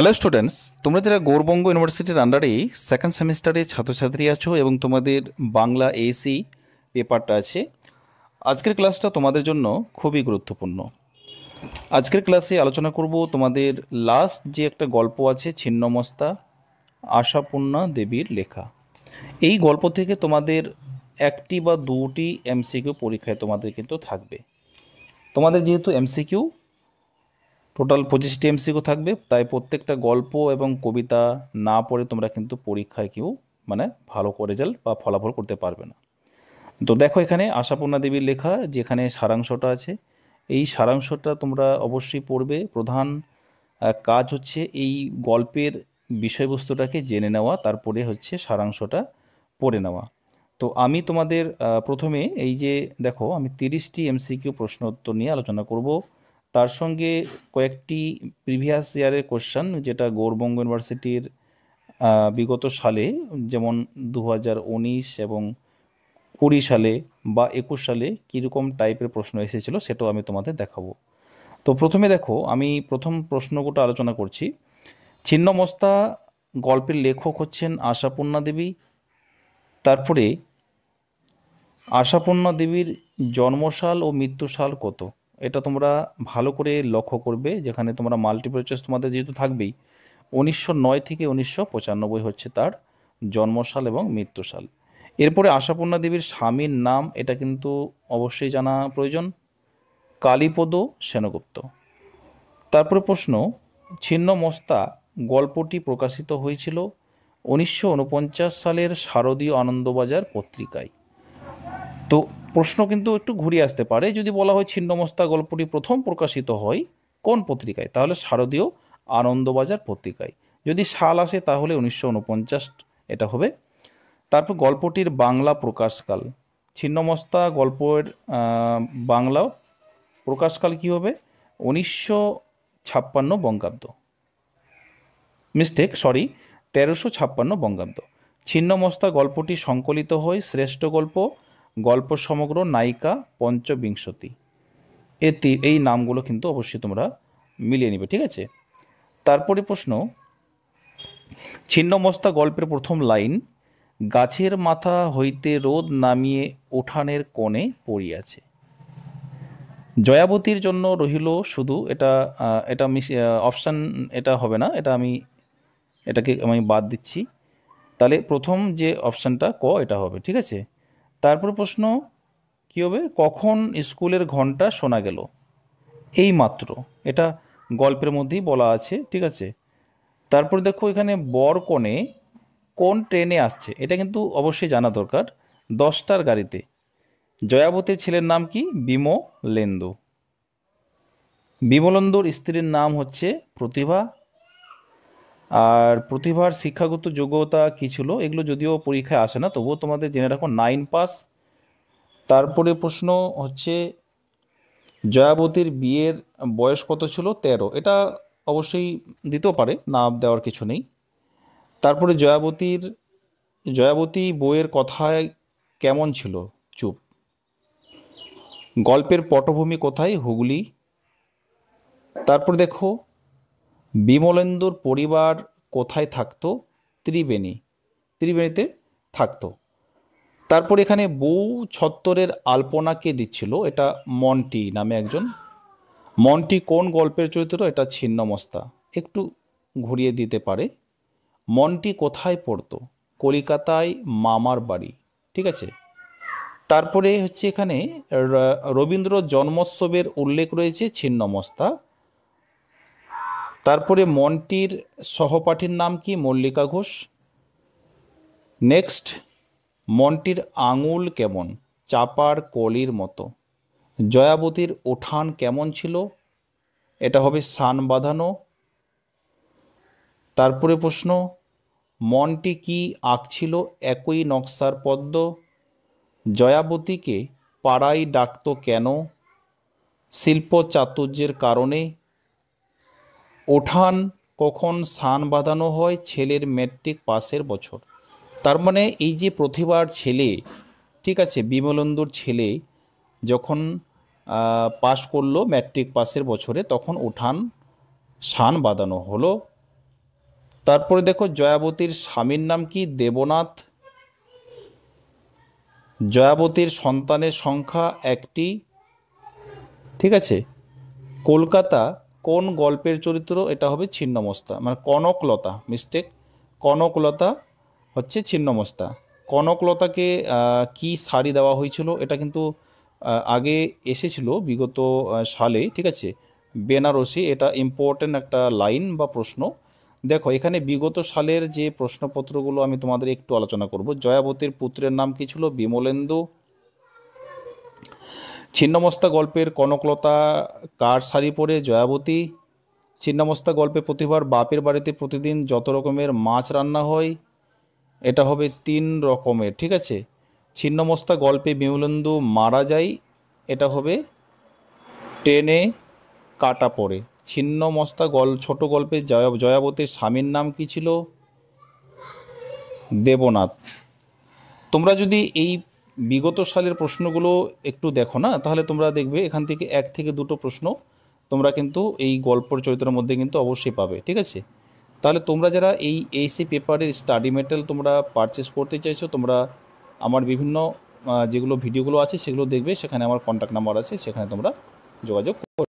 Hello students, তোমরা যারা গৌরবঙ্গ ইউনিভার্সিটির আন্ডারে সেকেন্ড সেমিস্টারে ছাত্রছাত্রী আছো এবং তোমাদের বাংলা এসি পেপারটা আছে, আজকের ক্লাসটা তোমাদের জন্য খুবই গুরুত্বপূর্ণ। আজকের ক্লাসে আলোচনা করব তোমাদের লাস্ট যে একটা গল্প আছে ছিন্নমস্তা, আশাপূর্ণা দেবীর লেখা। এই গল্প থেকে তোমাদের একটি বা দুটি এমসিকিউ পরীক্ষায় তোমাদের কিন্তু থাকবে। তোমাদের যেহেতু এমসিকিউ টোটাল 25টি এমসিকিউ থাকবে, তাই প্রত্যেকটা গল্প এবং কবিতা না পড়ে তোমরা কিন্তু পরীক্ষায় কেউ ভালো রেজাল্ট বা ফলাফল করতে পারবে না। তো দেখো, এখানে আশাপূর্ণা দেবীর লেখা যেখানে সারাংশটা আছে, এই সারাংশটা তোমরা অবশ্যই পড়বে। প্রধান কাজ হচ্ছে এই গল্পের বিষয়বস্তুটাকে জেনে নেওয়া, তারপরে হচ্ছে সারাংশটা পড়ে নেওয়া। তো আমি তোমাদের প্রথমে এই যে দেখো, আমি 30টি এমসিকিউ প্রশ্ন উত্তর নিয়ে আলোচনা করব। তার সঙ্গে কয়েকটি প্রিভিয়াস ইয়ারের কোশ্চেন, যেটা গৌরবঙ্গ ইউনিভার্সিটির বিগত সালে, যেমন 2019 এবং 20 সালে বা 21 সালে কীরকম টাইপের প্রশ্ন এসেছিলো সেটাও আমি তোমাদের দেখাবো। তো প্রথমে দেখো, আমি প্রথম প্রশ্নটা আলোচনা করছি। ছিন্নমস্তা গল্পের লেখক হচ্ছেন আশাপূর্ণা দেবী। তারপরে আশাপূর্ণা দেবীর জন্মসাল ও মৃত্যুসাল কত, এটা তোমরা ভালো করে লক্ষ্য করবে। যেখানে তোমরা মাল্টিপল চয়েস তোমাদের যেহেতু থাকবেই, 1909 থেকে 1995 হচ্ছে তার জন্মসাল এবং মৃত্যুসাল। এরপরে আশাপূর্ণা দেবীর স্বামীর নাম, এটা কিন্তু অবশ্যই জানা প্রয়োজন, কালীপদ সেনগুপ্ত। তারপরে প্রশ্ন, ছিন্নমস্তা গল্পটি প্রকাশিত হয়েছিল 1949 সালের শারদীয় আনন্দবাজার পত্রিকায়। তো প্রশ্ন কিন্তু একটু ঘুরিয়ে আসতে পারে, যদি বলা হয় ছিন্নমস্তা গল্পটি প্রথম প্রকাশিত হয় কোন পত্রিকায়, তাহলে শারদীয় আনন্দবাজার পত্রিকায়। যদি সাল আসে তাহলে 1949 এটা হবে। তারপর গল্পটির বাংলা প্রকাশকাল, ছিন্নমস্তা গল্পের বাংলা প্রকাশকাল কি হবে, 1956 বঙ্গাব্দ, মিস্টেক, সরি, 1356 বঙ্গাব্দ। ছিন্নমস্তা গল্পটি সংকলিত হয় শ্রেষ্ঠ গল্প, গল্প সমগ্র, নায়িকা, পঞ্চবিংশতি। এই নামগুলো কিন্তু অবশ্যই তোমরা মিলিয়ে নিবে, ঠিক আছে। তারপরে প্রশ্ন, ছিন্নমস্তা গল্পের প্রথম লাইন, গাছের মাথা হইতে রোদ নামিয়ে উঠানের কোণে পড়িয়াছে। জয়াবতীর জন্য রহিল শুধু, এটা এটা অপশান, এটা হবে না, এটাকে আমি বাদ দিচ্ছি। তাহলে প্রথম যে অপশানটা ক, এটা হবে, ঠিক আছে। তারপরে প্রশ্ন কি হবে, কখন স্কুলের ঘন্টা শোনা গেল, এই মাত্র, এটা গল্পের মধ্যেই বলা আছে, ঠিক আছে। তারপর দেখো, এখানে বর কনে কোন ট্রেনে আসছে, এটা কিন্তু অবশ্যই জানা দরকার, 10টার গাড়িতে। জয়াবতীর ছেলের নাম কি, বিমলেন্দু। বিমলেন্দুর স্ত্রীর নাম হচ্ছে প্রতিভা। আর প্রতিভার শিক্ষাগত যোগ্যতা কী ছিল, এগুলো যদিও পরীক্ষায় আসে না, তবুও তোমাদের জেনে রাখো 9 পাস। তারপরে প্রশ্ন হচ্ছে, জয়াবতীর বিয়ের বয়স কত ছিল, 13, এটা অবশ্যই দিতেও পারে, না দেওয়ার কিছু নেই। তারপরে জয়াবতী বইয়ের কথায় কেমন ছিল, চুপ। গল্পের পটভূমি কোথায়, হুগলি। তারপর দেখো, বিমলেন্দুর পরিবার কোথায় থাকতো, ত্রিবেণীতে থাকতো। তারপর এখানে বউ ছত্তরের আলপনা কে দিচ্ছিল, এটা মন্টি নামে একজন। মন্টি কোন গল্পের চরিত্র, এটা ছিন্নমস্তা, একটু ঘুরিয়ে দিতে পারে। মন্টি কোথায় পড়তো, কলিকাতায় মামার বাড়ি, ঠিক আছে। তারপরে হচ্ছে এখানে রবীন্দ্র জন্মোৎসবের উল্লেখ রয়েছে ছিন্নমস্তা। তারপরে মন্টির সহপাঠীর নাম কি, মল্লিকা ঘোষ। নেক্সট, মন্টির আঙুল কেমন, চাপার কলির মতো। জয়াবতীর উঠান কেমন ছিল, এটা হবে সান বাঁধানো। তারপরে প্রশ্ন, মন্টি কি আঁকছিল একই নকশার পদ্ম। জয়াবতীকে পাড়ায় ডাকতো কেন, শিল্প চাতুর্যের কারণে। উঠান কখন সান বাঁধানো হয়, ছেলের ম্যাট্রিক পাসের বছর। তার মানে এই যে প্রতিভার ছেলে, ঠিক আছে, বিমলেন্দুর ছেলে যখন পাশ করলো ম্যাট্রিক পাসের বছরে, তখন উঠান সান বাঁধানো হলো। তারপরে দেখো জয়াবতীর স্বামীর নাম কি? দেবনাথ। জয়াবতীর সন্তানের সংখ্যা একটি। ঠিক আছে। কলকাতা কোন গল্পের চরিত্র? এটা হবে ছিন্নমস্তা, মানে কনকলতা, মিস্টেক। কনকলতা হচ্ছে ছিন্নমস্তা। কনকলতাকে কি শাড়ি দেওয়া হয়েছিল? এটা কিন্তু আগে এসেছিল বিগত সালে, ঠিক আছে, বেনারসি। এটা ইম্পর্টেন্ট একটা লাইন বা প্রশ্ন। দেখো এখানে বিগত সালের যে প্রশ্নপত্রগুলো আমি তোমাদের একটু আলোচনা করব। জয়াবতীর পুত্রের নাম কি ছিল? বিমলেন্দু। ছিন্নমস্তা গল্পের কনকলতা কার শাড়ি পরে? জয়াবতী। ছিন্নমস্তা গল্পে প্রতিবার বাপের বাড়িতে প্রতিদিন যত রকমের মাছ রান্না হয়, এটা হবে 3 রকমের। ঠিক আছে। ছিন্নমস্তা গল্পে বিমলেন্দু মারা যায়, এটা হবে ট্রেনে কাটা পড়ে। ছিন্নমস্তা ছোট গল্পে জয়াবতীর স্বামীর নাম কি ছিল? দেবনাথ। তোমরা যদি এই বিগত সালের প্রশ্নগুলো একটু দেখো না, তাহলে তোমরা দেখবে এখান থেকে 1 থেকে 2টো প্রশ্ন তোমরা কিন্তু এই গল্পের চরিত্রের মধ্যে কিন্তু অবশ্যই পাবে। ঠিক আছে। তাহলে তোমরা যারা এই এইসি পেপারের স্টাডি মেটেরিয়াল তোমরা পারচেস করতে চাইছো, তোমরা আমার বিভিন্ন যেগুলো ভিডিওগুলো আছে সেগুলো দেখবে, সেখানে আমার কন্ট্যাক্ট নাম্বার আছে, সেখানে তোমরা যোগাযোগ